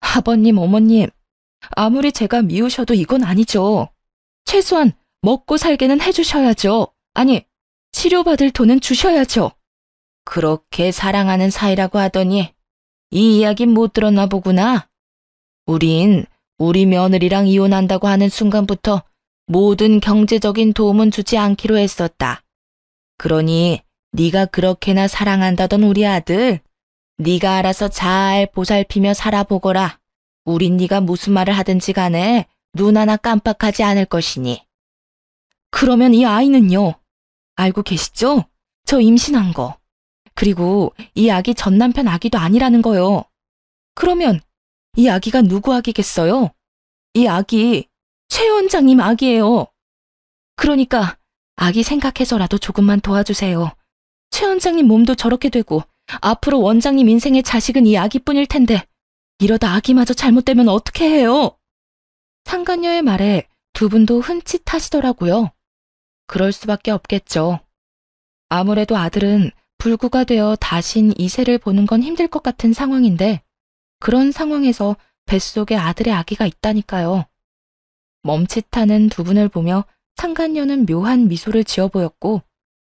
아버님, 어머님, 아무리 제가 미우셔도 이건 아니죠. 최소한 먹고 살게는 해주셔야죠. 아니, 치료받을 돈은 주셔야죠. 그렇게 사랑하는 사이라고 하더니 이 이야기 못 들었나 보구나. 우린 우리 며느리랑 이혼한다고 하는 순간부터 모든 경제적인 도움은 주지 않기로 했었다. 그러니 네가 그렇게나 사랑한다던 우리 아들, 네가 알아서 잘 보살피며 살아보거라. 우린 네가 무슨 말을 하든지 간에 눈 하나 깜빡하지 않을 것이니. 그러면 이 아이는요? 알고 계시죠? 저 임신한 거. 그리고 이 아기 전 남편 아기도 아니라는 거요. 그러면 이 아기가 누구 아기겠어요? 이 아기 최 원장님 아기예요. 그러니까 아기 생각해서라도 조금만 도와주세요. 최 원장님 몸도 저렇게 되고 앞으로 원장님 인생의 자식은 이 아기뿐일 텐데 이러다 아기마저 잘못되면 어떻게 해요? 상간녀의 말에 두 분도 흠칫하시더라고요. 그럴 수밖에 없겠죠. 아무래도 아들은 불구가 되어 다신 이세를 보는 건 힘들 것 같은 상황인데 그런 상황에서 뱃속에 아들의 아기가 있다니까요. 멈칫하는 두 분을 보며 상간녀는 묘한 미소를 지어 보였고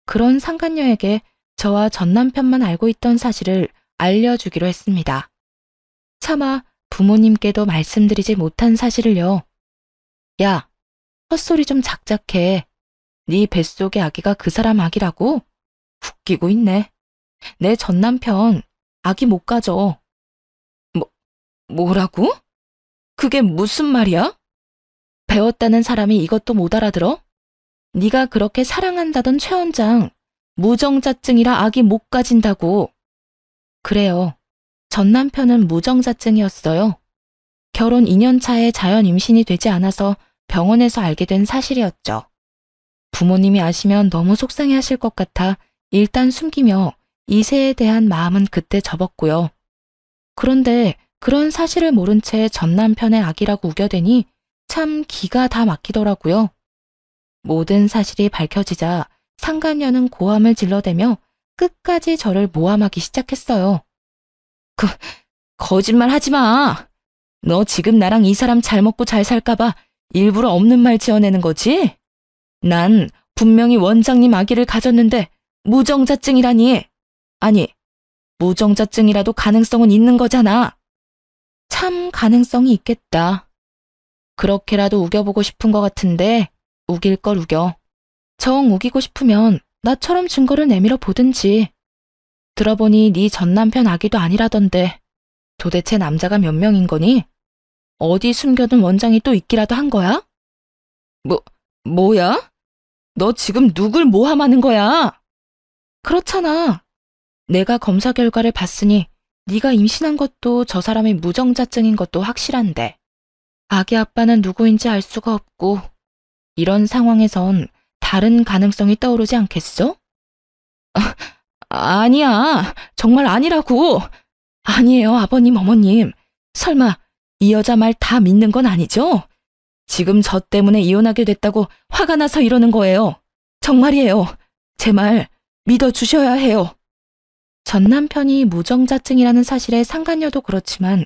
그런 상간녀에게 저와 전 남편만 알고 있던 사실을 알려주기로 했습니다. 차마 부모님께도 말씀드리지 못한 사실을요. 야, 헛소리 좀 작작해. 네 뱃속의 아기가 그 사람 아기라고? 웃기고 있네. 내 전 남편 아기 못 가져. 뭐라고? 그게 무슨 말이야? 배웠다는 사람이 이것도 못 알아들어? 네가 그렇게 사랑한다던 최 원장, 무정자증이라 아기 못 가진다고. 그래요. 전 남편은 무정자증이었어요. 결혼 2년 차에 자연 임신이 되지 않아서 병원에서 알게 된 사실이었죠. 부모님이 아시면 너무 속상해하실 것 같아 일단 숨기며 이세에 대한 마음은 그때 접었고요. 그런데 그런 사실을 모른 채 전 남편의 아기라고 우겨대니 참 기가 다 막히더라고요. 모든 사실이 밝혀지자 상간녀는 고함을 질러대며 끝까지 저를 모함하기 시작했어요. 거짓말 하지 마. 너 지금 나랑 이 사람 잘 먹고 잘 살까봐 일부러 없는 말 지어내는 거지? 난 분명히 원장님 아기를 가졌는데 무정자증이라니. 아니, 무정자증이라도 가능성은 있는 거잖아. 참 가능성이 있겠다. 그렇게라도 우겨보고 싶은 것 같은데 우길 걸 우겨. 정 우기고 싶으면 나처럼 증거를 내밀어 보든지. 들어보니 네 전 남편 아기도 아니라던데 도대체 남자가 몇 명인 거니? 어디 숨겨둔 원장이 또 있기라도 한 거야? 뭐야? 너 지금 누굴 모함하는 거야? 그렇잖아. 내가 검사 결과를 봤으니 네가 임신한 것도 저 사람이 무정자증인 것도 확실한데 아기 아빠는 누구인지 알 수가 없고 이런 상황에선 다른 가능성이 떠오르지 않겠어? 아니야. 정말 아니라고. 아니에요, 아버님, 어머님. 설마 이 여자 말 다 믿는 건 아니죠? 지금 저 때문에 이혼하게 됐다고 화가 나서 이러는 거예요. 정말이에요. 제 말 믿어주셔야 해요. 전 남편이 무정자증이라는 사실에 상간녀도 그렇지만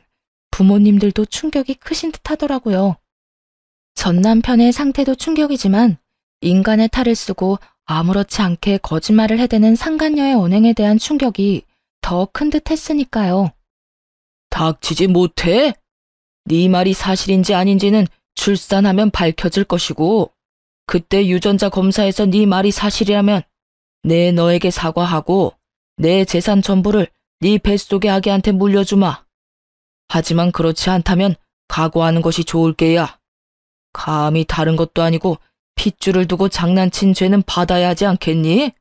부모님들도 충격이 크신 듯 하더라고요. 전 남편의 상태도 충격이지만 인간의 탈을 쓰고 아무렇지 않게 거짓말을 해대는 상간녀의 언행에 대한 충격이 더 큰 듯 했으니까요. 닥치지 못해? 네 말이 사실인지 아닌지는 출산하면 밝혀질 것이고 그때 유전자 검사에서 네 말이 사실이라면 내 너에게 사과하고 내 재산 전부를 네 뱃속의 아기한테 물려주마. 하지만 그렇지 않다면 각오하는 것이 좋을 게야. 감히 다른 것도 아니고 핏줄을 두고 장난친 죄는 받아야 하지 않겠니?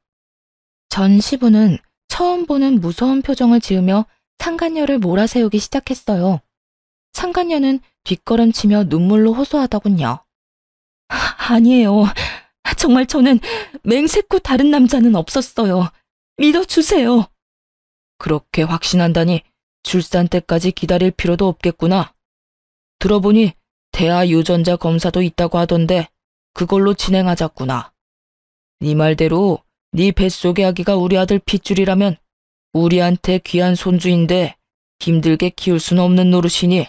전 시부는 처음 보는 무서운 표정을 지으며 상간녀를 몰아세우기 시작했어요. 상간녀는 뒷걸음치며 눈물로 호소하더군요. 아니에요. 정말 저는 맹세코 다른 남자는 없었어요. 믿어주세요. 그렇게 확신한다니 출산 때까지 기다릴 필요도 없겠구나. 들어보니 태아 유전자 검사도 있다고 하던데 그걸로 진행하자꾸나. 네 말대로 네 뱃속의 아기가 우리 아들 핏줄이라면 우리한테 귀한 손주인데 힘들게 키울 수는 없는 노릇이니.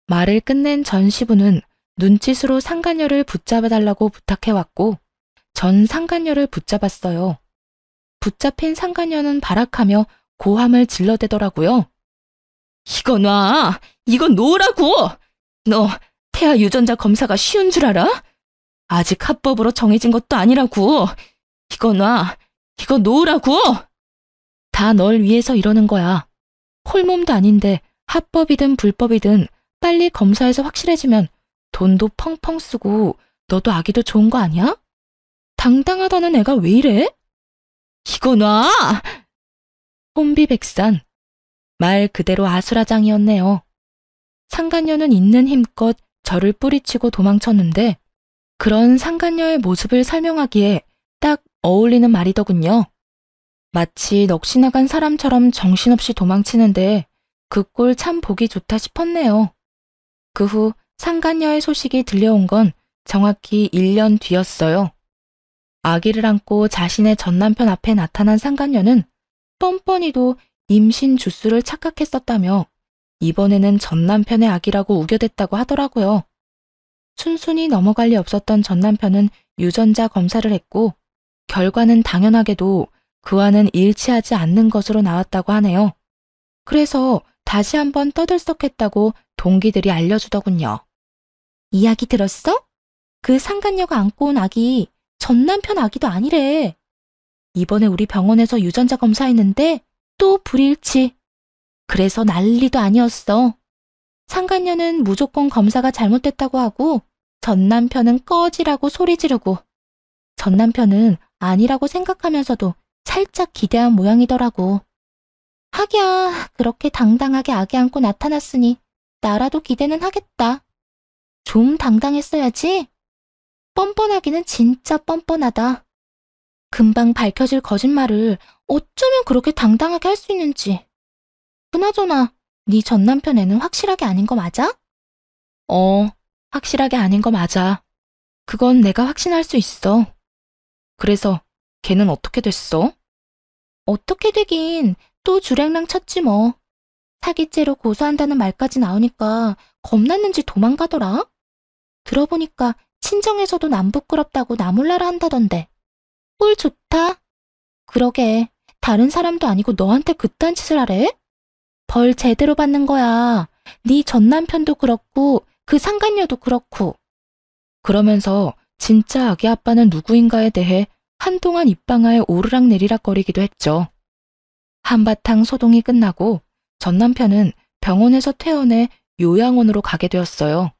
말을 끝낸 전 시부는 눈짓으로 상간녀를 붙잡아달라고 부탁해왔고 전 상간녀를 붙잡았어요. 붙잡힌 상간녀는 발악하며 고함을 질러대더라고요. 이거 놔! 이건 놓으라고! 너 태아 유전자 검사가 쉬운 줄 알아? 아직 합법으로 정해진 것도 아니라고! 이거 놔! 이거 놓으라고! 다 널 위해서 이러는 거야. 홀몸도 아닌데 합법이든 불법이든 빨리 검사해서 확실해지면 돈도 펑펑 쓰고 너도 아기도 좋은 거 아니야? 당당하다는 애가 왜 이래? 이거 놔! 혼비백산. 말 그대로 아수라장이었네요. 상간녀는 있는 힘껏 저를 뿌리치고 도망쳤는데 그런 상간녀의 모습을 설명하기에 딱 어울리는 말이더군요. 마치 넋이 나간 사람처럼 정신없이 도망치는데 그 꼴 참 보기 좋다 싶었네요. 그 후 상간녀의 소식이 들려온 건 정확히 1년 뒤였어요. 아기를 안고 자신의 전남편 앞에 나타난 상간녀는 뻔뻔히도 임신 주수를 착각했었다며 이번에는 전남편의 아기라고 우겨댔다고 하더라고요. 순순히 넘어갈 리 없었던 전남편은 유전자 검사를 했고 결과는 당연하게도 그와는 일치하지 않는 것으로 나왔다고 하네요. 그래서 다시 한번 떠들썩했다고 동기들이 알려주더군요. 이야기 들었어? 그 상간녀가 안고 온 아기 전남편 아기도 아니래. 이번에 우리 병원에서 유전자 검사했는데 또 불일치. 그래서 난리도 아니었어. 상간녀는 무조건 검사가 잘못됐다고 하고 전남편은 꺼지라고 소리 지르고 전남편은 아니라고 생각하면서도 살짝 기대한 모양이더라고. 하기야 그렇게 당당하게 아기 안고 나타났으니 나라도 기대는 하겠다. 좀 당당했어야지. 뻔뻔하기는 진짜 뻔뻔하다. 금방 밝혀질 거짓말을 어쩌면 그렇게 당당하게 할 수 있는지. 그나저나 네 전남편애는 확실하게 아닌 거 맞아? 확실하게 아닌 거 맞아. 그건 내가 확신할 수 있어. 그래서 걔는 어떻게 됐어? 어떻게 되긴 또 주랭랑 쳤지 뭐. 사기죄로 고소한다는 말까지 나오니까 겁났는지 도망가더라. 들어보니까 친정에서도 남 부끄럽다고 나 몰라라 한다던데. 꼴 좋다. 그러게 다른 사람도 아니고 너한테 그딴 짓을 하래? 벌 제대로 받는 거야. 네 전남편도 그렇고 그 상간녀도 그렇고. 그러면서 진짜 아기 아빠는 누구인가에 대해 한동안 입방아에 오르락내리락거리기도 했죠. 한바탕 소동이 끝나고 전 남편은 병원에서 퇴원해 요양원으로 가게 되었어요.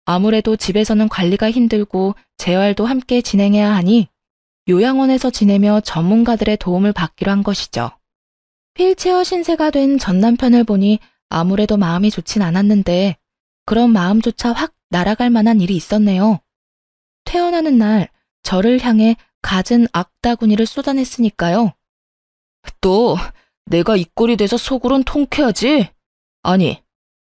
아무래도 집에서는 관리가 힘들고 재활도 함께 진행해야 하니 요양원에서 지내며 전문가들의 도움을 받기로 한 것이죠. 휠체어 신세가 된 전 남편을 보니 아무래도 마음이 좋진 않았는데 그런 마음조차 확 날아갈 만한 일이 있었네요. 퇴원하는 날 저를 향해 갖은 악다구니를 쏟아냈으니까요. 또 내가 이 꼴이 돼서 속으론 통쾌하지? 아니,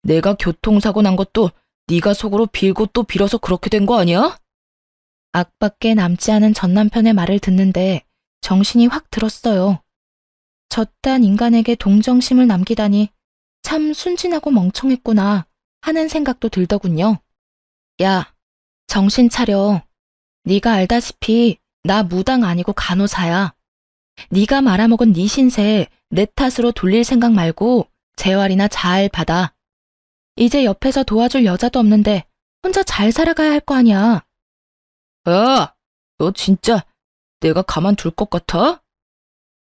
내가 교통사고 난 것도 네가 속으로 빌고 또 빌어서 그렇게 된 거 아니야? 악밖에 남지 않은 전 남편의 말을 듣는데 정신이 확 들었어요. 저딴 인간에게 동정심을 남기다니 참 순진하고 멍청했구나 하는 생각도 들더군요. 야, 정신 차려. 네가 알다시피 나 무당 아니고 간호사야. 네가 말아먹은 네 신세 내 탓으로 돌릴 생각 말고 재활이나 잘 받아. 이제 옆에서 도와줄 여자도 없는데 혼자 잘 살아가야 할 거 아니야. 야, 너 진짜 내가 가만 둘 것 같아?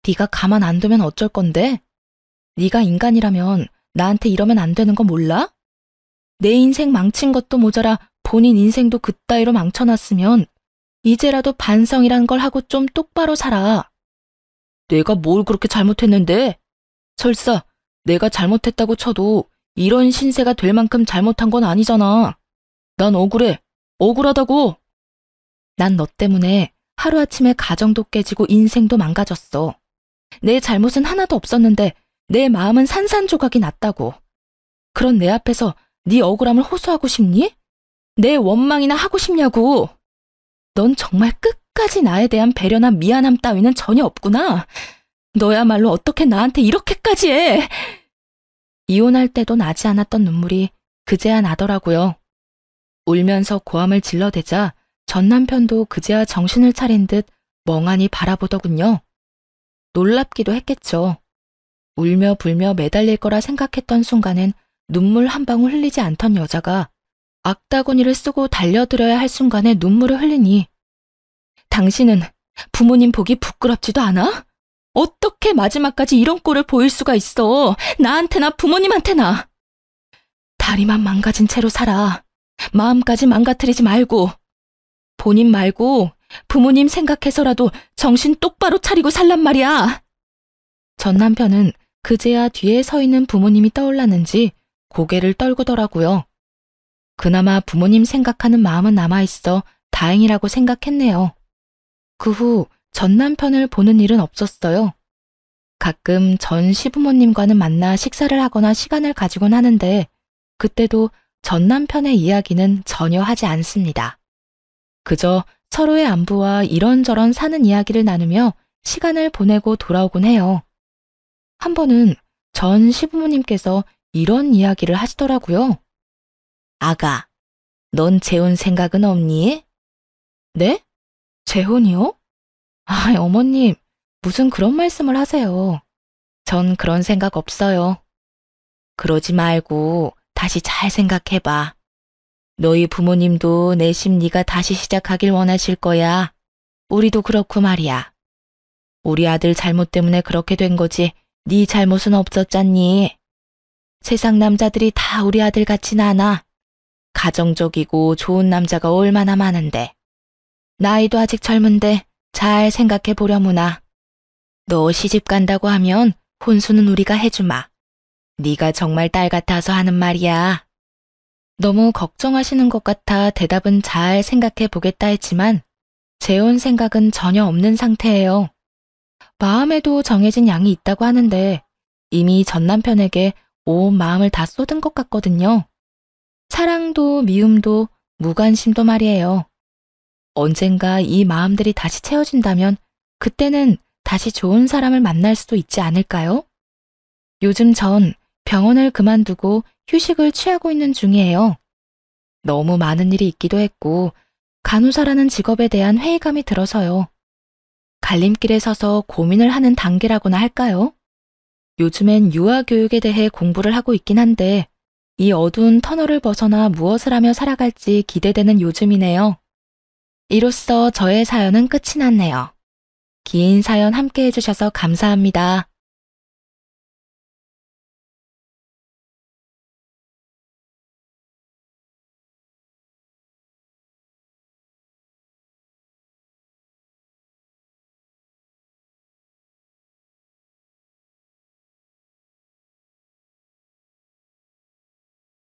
네가 가만 안 두면 어쩔 건데? 네가 인간이라면 나한테 이러면 안 되는 거 몰라? 내 인생 망친 것도 모자라 본인 인생도 그따위로 망쳐놨으면 이제라도 반성이란 걸 하고 좀 똑바로 살아. 내가 뭘 그렇게 잘못했는데? 설사 내가 잘못했다고 쳐도 이런 신세가 될 만큼 잘못한 건 아니잖아. 난 억울해. 억울하다고. 난 너 때문에 하루아침에 가정도 깨지고 인생도 망가졌어. 내 잘못은 하나도 없었는데 내 마음은 산산조각이 났다고. 그런 내 앞에서 네 억울함을 호소하고 싶니? 내 원망이나 하고 싶냐고. 넌 정말 끝까지 나에 대한 배려나 미안함 따위는 전혀 없구나. 너야말로 어떻게 나한테 이렇게까지 해. 이혼할 때도 나지 않았던 눈물이 그제야 나더라고요. 울면서 고함을 질러대자 전 남편도 그제야 정신을 차린 듯 멍하니 바라보더군요. 놀랍기도 했겠죠. 울며 불며 매달릴 거라 생각했던 순간엔 눈물 한 방울 흘리지 않던 여자가 악다구니를 쓰고 달려들어야 할 순간에 눈물을 흘리니 당신은 부모님 보기 부끄럽지도 않아? 어떻게 마지막까지 이런 꼴을 보일 수가 있어? 나한테나 부모님한테나. 다리만 망가진 채로 살아. 마음까지 망가뜨리지 말고. 본인 말고 부모님 생각해서라도 정신 똑바로 차리고 살란 말이야. 전 남편은 그제야 뒤에 서 있는 부모님이 떠올랐는지 고개를 떨구더라고요. 그나마 부모님 생각하는 마음은 남아있어 다행이라고 생각했네요. 그 후 전 남편을 보는 일은 없었어요. 가끔 전 시부모님과는 만나 식사를 하거나 시간을 가지곤 하는데 그때도 전 남편의 이야기는 전혀 하지 않습니다. 그저 서로의 안부와 이런저런 사는 이야기를 나누며 시간을 보내고 돌아오곤 해요. 한 번은 전 시부모님께서 이런 이야기를 하시더라고요. 아가, 넌 재혼 생각은 없니? 네? 재혼이요? 아, 어머님, 무슨 그런 말씀을 하세요. 전 그런 생각 없어요. 그러지 말고 다시 잘 생각해봐. 너희 부모님도 내심 네가 다시 시작하길 원하실 거야. 우리도 그렇고 말이야. 우리 아들 잘못 때문에 그렇게 된 거지 네 잘못은 없었잖니. 세상 남자들이 다 우리 아들 같진 않아. 가정적이고 좋은 남자가 얼마나 많은데. 나이도 아직 젊은데 잘 생각해 보려무나. 너 시집 간다고 하면 혼수는 우리가 해주마. 네가 정말 딸 같아서 하는 말이야. 너무 걱정하시는 것 같아 대답은 잘 생각해 보겠다 했지만 재혼 생각은 전혀 없는 상태예요. 마음에도 정해진 양이 있다고 하는데 이미 전 남편에게 온 마음을 다 쏟은 것 같거든요. 사랑도 미움도 무관심도 말이에요. 언젠가 이 마음들이 다시 채워진다면 그때는 다시 좋은 사람을 만날 수도 있지 않을까요? 요즘 전 병원을 그만두고 휴식을 취하고 있는 중이에요. 너무 많은 일이 있기도 했고 간호사라는 직업에 대한 회의감이 들어서요. 갈림길에 서서 고민을 하는 단계라고나 할까요? 요즘엔 유아교육에 대해 공부를 하고 있긴 한데 이 어두운 터널을 벗어나 무엇을 하며 살아갈지 기대되는 요즘이네요. 이로써 저의 사연은 끝이 났네요. 긴 사연 함께 해주셔서 감사합니다.